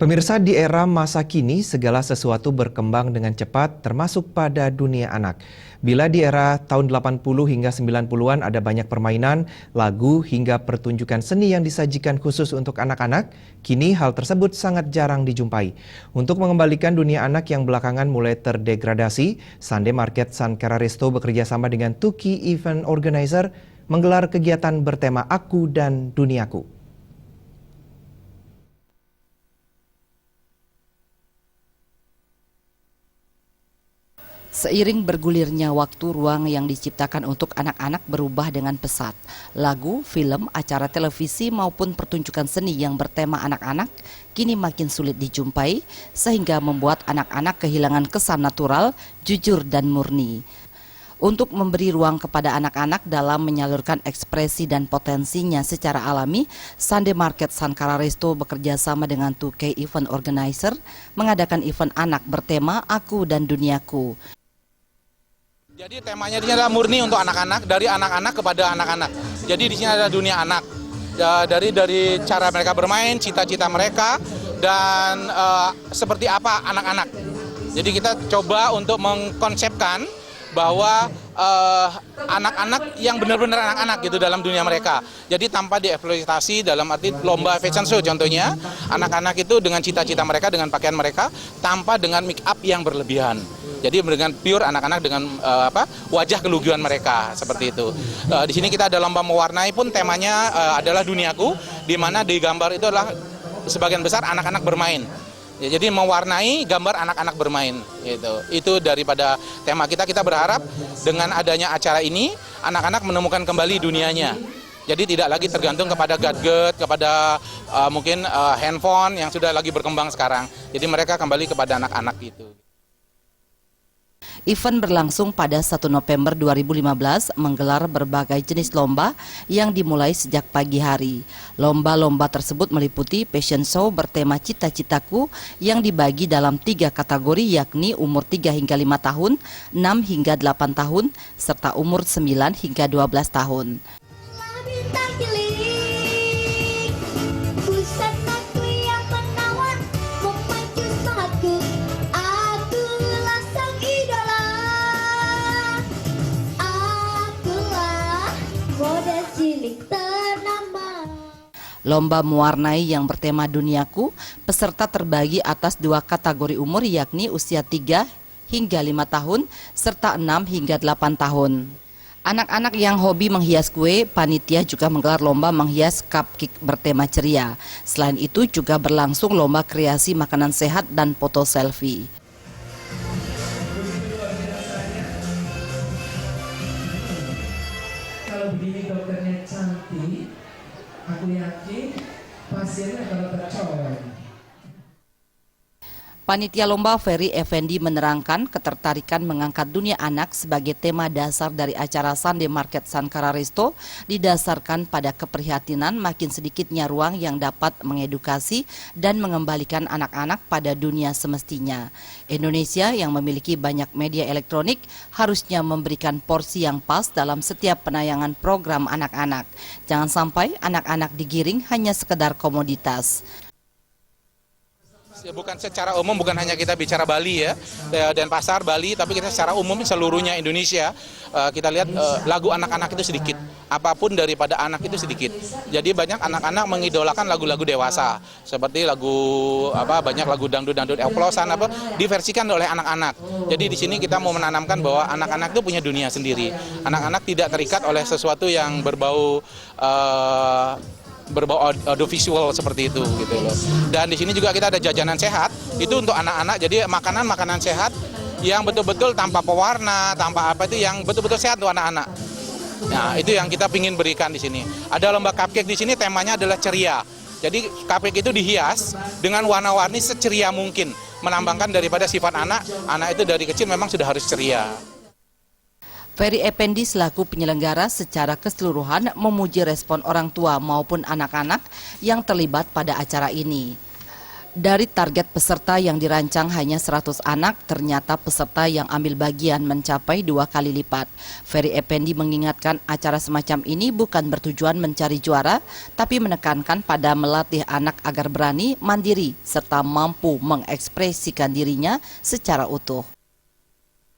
Pemirsa, di era masa kini, segala sesuatu berkembang dengan cepat, termasuk pada dunia anak. Bila di era tahun 80 hingga 90-an ada banyak permainan, lagu, hingga pertunjukan seni yang disajikan khusus untuk anak-anak, kini hal tersebut sangat jarang dijumpai. Untuk mengembalikan dunia anak yang belakangan mulai terdegradasi, Sunday Market Sankara Resto bekerjasama dengan Tuki Event Organizer menggelar kegiatan bertema Aku dan Duniaku. Seiring bergulirnya waktu, ruang yang diciptakan untuk anak-anak berubah dengan pesat. Lagu, film, acara televisi maupun pertunjukan seni yang bertema anak-anak kini makin sulit dijumpai sehingga membuat anak-anak kehilangan kesan natural, jujur dan murni. Untuk memberi ruang kepada anak-anak dalam menyalurkan ekspresi dan potensinya secara alami, Sunday Market Sankara Resto bekerja sama dengan 2K Event Organizer mengadakan event anak bertema Aku dan Duniaku. Jadi temanya di sini adalah murni untuk anak-anak, dari anak-anak kepada anak-anak. Jadi di sini ada dunia anak, dari cara mereka bermain, cita-cita mereka, dan seperti apa anak-anak. Jadi kita coba untuk mengkonsepkan bahwa anak-anak yang benar-benar anak-anak gitu dalam dunia mereka. Jadi tanpa dieksploitasi dalam arti lomba fashion show contohnya, anak-anak itu dengan cita-cita mereka, dengan pakaian mereka, tanpa dengan make up yang berlebihan. Jadi dengan pure anak-anak dengan wajah keluguan mereka seperti itu. Di sini kita ada lomba mewarnai pun temanya adalah Duniaku, di mana di gambar itu adalah sebagian besar anak-anak bermain. Ya, jadi mewarnai gambar anak-anak bermain gitu. Itu daripada tema kita berharap dengan adanya acara ini anak-anak menemukan kembali dunianya. Jadi tidak lagi tergantung kepada gadget, kepada mungkin handphone yang sudah lagi berkembang sekarang. Jadi mereka kembali kepada anak-anak itu. Event berlangsung pada 1 November 2015 menggelar berbagai jenis lomba yang dimulai sejak pagi hari. Lomba-lomba tersebut meliputi fashion show bertema Cita-Citaku yang dibagi dalam 3 kategori, yakni umur 3 hingga 5 tahun, 6 hingga 8 tahun, serta umur 9 hingga 12 tahun. Lomba mewarnai yang bertema Duniaku, peserta terbagi atas 2 kategori umur, yakni usia 3 hingga 5 tahun, serta 6 hingga 8 tahun. Anak-anak yang hobi menghias kue, panitia juga menggelar lomba menghias cupcake bertema ceria. Selain itu juga berlangsung lomba kreasi makanan sehat dan foto selfie. Kalau begini dokternya cantik, aku yakin pasiennya akan tercolong. Panitia lomba Ferry Effendi menerangkan ketertarikan mengangkat dunia anak sebagai tema dasar dari acara Sunday Market Sankara Resto didasarkan pada keprihatinan makin sedikitnya ruang yang dapat mengedukasi dan mengembalikan anak-anak pada dunia semestinya. Indonesia yang memiliki banyak media elektronik harusnya memberikan porsi yang pas dalam setiap penayangan program anak-anak. Jangan sampai anak-anak digiring hanya sekedar komoditas. Bukan secara umum, bukan hanya kita bicara Bali ya, dan pasar Bali, tapi kita secara umum seluruhnya Indonesia, kita lihat lagu anak-anak itu sedikit, apapun daripada anak itu sedikit. Jadi banyak anak-anak mengidolakan lagu-lagu dewasa, seperti banyak lagu dangdut-dangdut oplosan diversikan oleh anak-anak. Jadi di sini kita mau menanamkan bahwa anak-anak itu punya dunia sendiri. Anak-anak tidak terikat oleh sesuatu yang berbau audiovisual seperti itu gitu loh. Dan di sini juga kita ada jajanan sehat itu untuk anak-anak. Jadi makanan sehat yang betul-betul tanpa pewarna, tanpa apa itu yang betul-betul sehat untuk anak-anak. Nah, itu yang kita ingin berikan di sini. Ada lomba cupcake di sini, temanya adalah ceria. Jadi cupcake itu dihias dengan warna-warni seceria mungkin, melambangkan daripada sifat anak. Anak itu dari kecil memang sudah harus ceria. Ferry Effendi selaku penyelenggara secara keseluruhan memuji respon orang tua maupun anak-anak yang terlibat pada acara ini. Dari target peserta yang dirancang hanya 100 anak, ternyata peserta yang ambil bagian mencapai 2 kali lipat. Ferry Effendi mengingatkan acara semacam ini bukan bertujuan mencari juara, tapi menekankan pada melatih anak agar berani, mandiri, serta mampu mengekspresikan dirinya secara utuh.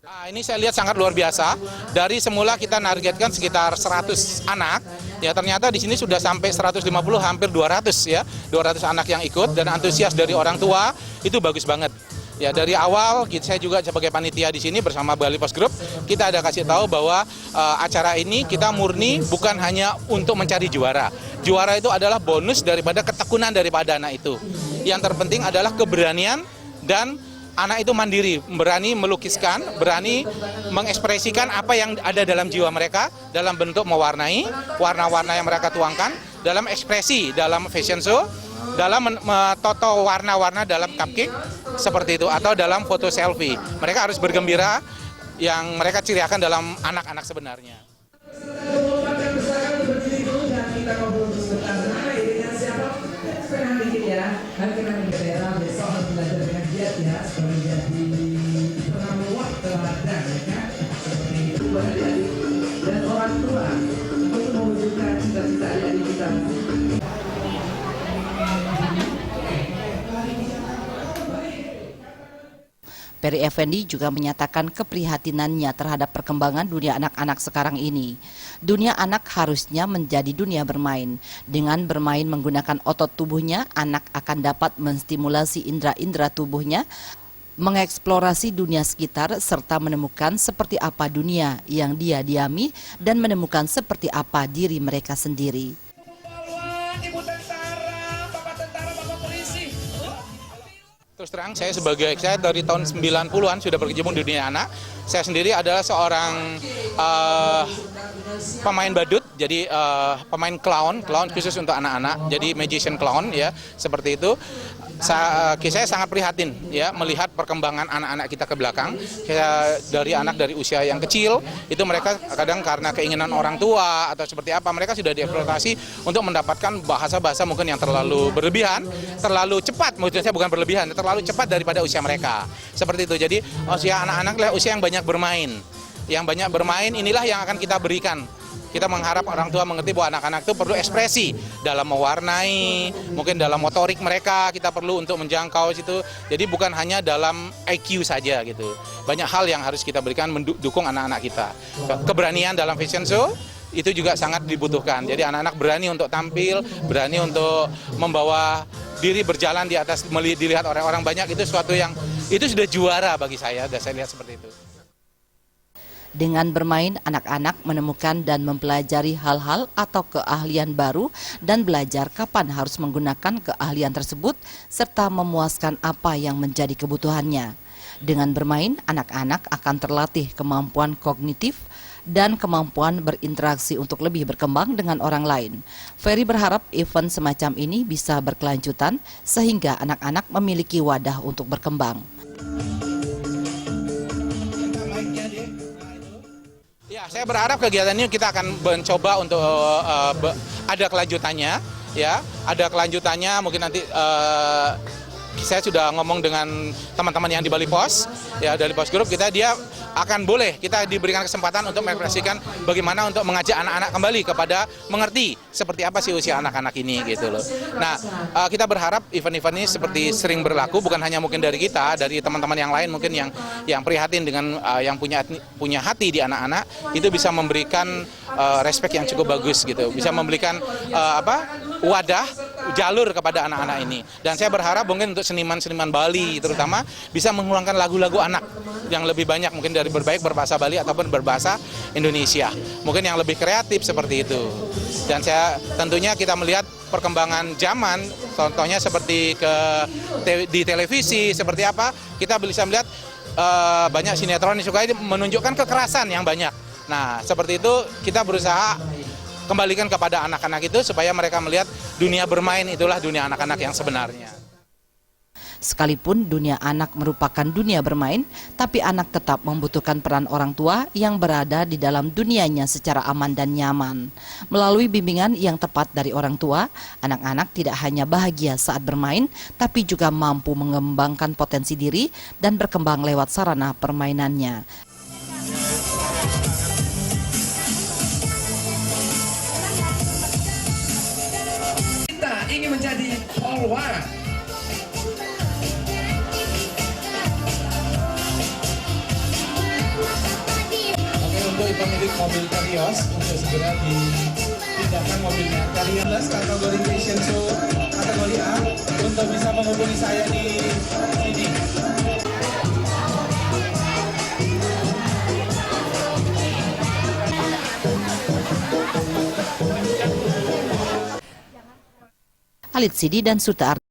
Nah, ini saya lihat sangat luar biasa. Dari semula kita nargetkan sekitar 100 anak, ya ternyata di sini sudah sampai 150, hampir 200 ya. 200 anak yang ikut dan antusias dari orang tua itu bagus banget. Ya dari awal saya juga sebagai panitia di sini bersama Bali Post Group, kita ada kasih tahu bahwa acara ini kita murni bukan hanya untuk mencari juara. Juara itu adalah bonus daripada ketekunan daripada anak itu. Yang terpenting adalah keberanian dan anak itu mandiri, berani melukiskan, berani mengekspresikan apa yang ada dalam jiwa mereka dalam bentuk mewarnai, warna-warna yang mereka tuangkan, dalam ekspresi, dalam fashion show, dalam toto warna-warna dalam cupcake, seperti itu, atau dalam foto selfie. Mereka harus bergembira yang mereka ciriakan dalam anak-anak sebenarnya. Dan orang tua untuk mewujudkan cita-cita yang kita. Ferry Effendi juga menyatakan keprihatinannya terhadap perkembangan dunia anak-anak sekarang ini. Dunia anak harusnya menjadi dunia bermain. Dengan bermain menggunakan otot tubuhnya, anak akan dapat menstimulasi indera-indera tubuhnya, mengeksplorasi dunia sekitar, serta menemukan seperti apa dunia yang dia diami dan menemukan seperti apa diri mereka sendiri. Terus terang, saya dari tahun 90-an sudah berkecimpung di dunia anak. Saya sendiri adalah seorang pemain badut, jadi pemain clown khusus untuk anak-anak, jadi magician clown ya, seperti itu. Saya sangat prihatin ya melihat perkembangan anak-anak kita ke belakang. Dari usia yang kecil itu mereka kadang karena keinginan orang tua atau seperti apa, mereka sudah dieksploitasi untuk mendapatkan bahasa-bahasa mungkin yang terlalu berlebihan, terlalu cepat, maksudnya bukan berlebihan, terlalu cepat daripada usia mereka. Seperti itu. Jadi usia anak-anak adalah usia yang banyak bermain. Yang banyak bermain inilah yang akan kita berikan. Kita mengharap orang tua mengerti bahwa anak-anak itu perlu ekspresi dalam mewarnai, mungkin dalam motorik mereka kita perlu untuk menjangkau situ. Jadi bukan hanya dalam IQ saja gitu. Banyak hal yang harus kita berikan mendukung anak-anak kita. Keberanian dalam fashion show itu juga sangat dibutuhkan. Jadi anak-anak berani untuk tampil, berani untuk membawa diri berjalan di atas, dilihat orang-orang banyak, itu suatu yang itu sudah juara bagi saya lihat seperti itu. Dengan bermain, anak-anak menemukan dan mempelajari hal-hal atau keahlian baru dan belajar kapan harus menggunakan keahlian tersebut serta memuaskan apa yang menjadi kebutuhannya. Dengan bermain, anak-anak akan terlatih kemampuan kognitif dan kemampuan berinteraksi untuk lebih berkembang dengan orang lain. Ferry berharap event semacam ini bisa berkelanjutan sehingga anak-anak memiliki wadah untuk berkembang. Ya, saya berharap kegiatan ini kita akan mencoba untuk ada kelanjutannya, ya, ada kelanjutannya. Mungkin nanti saya sudah ngomong dengan teman-teman yang di Bali Pos, ya dari Pos Group dia akan kita diberikan kesempatan untuk mengekspresikan bagaimana untuk mengajak anak-anak kembali kepada mengerti seperti apa sih usia anak-anak ini gitu loh. Nah, kita berharap event-event ini seperti sering berlaku, bukan hanya mungkin dari kita, dari teman-teman yang lain mungkin yang prihatin dengan yang punya hati di anak-anak, itu bisa memberikan respek yang cukup bagus gitu, bisa memberikan wadah, jalur kepada anak-anak ini. Dan saya berharap mungkin untuk seniman-seniman Bali terutama bisa mengulangkan lagu-lagu anak yang lebih banyak, mungkin dari berbahasa Bali ataupun berbahasa Indonesia. Mungkin yang lebih kreatif seperti itu. Dan tentunya kita melihat perkembangan zaman, contohnya seperti di televisi seperti apa, kita bisa melihat banyak sinetron yang suka menunjukkan kekerasan yang banyak. Nah, seperti itu kita berusaha kembalikan kepada anak-anak itu supaya mereka melihat dunia bermain itulah dunia anak-anak yang sebenarnya. Sekalipun dunia anak merupakan dunia bermain, tapi anak tetap membutuhkan peran orang tua yang berada di dalam dunianya secara aman dan nyaman. Melalui bimbingan yang tepat dari orang tua, anak-anak tidak hanya bahagia saat bermain, tapi juga mampu mengembangkan potensi diri dan berkembang lewat sarana permainannya. Kita ingin menjadi polwan. Oke, untuk pemilik mobil Terios untuk segera dipindahkan mobilnya. Terios kategori fashion show kategori A untuk bisa menghubungi saya di sini. Alit Sidi dan Suta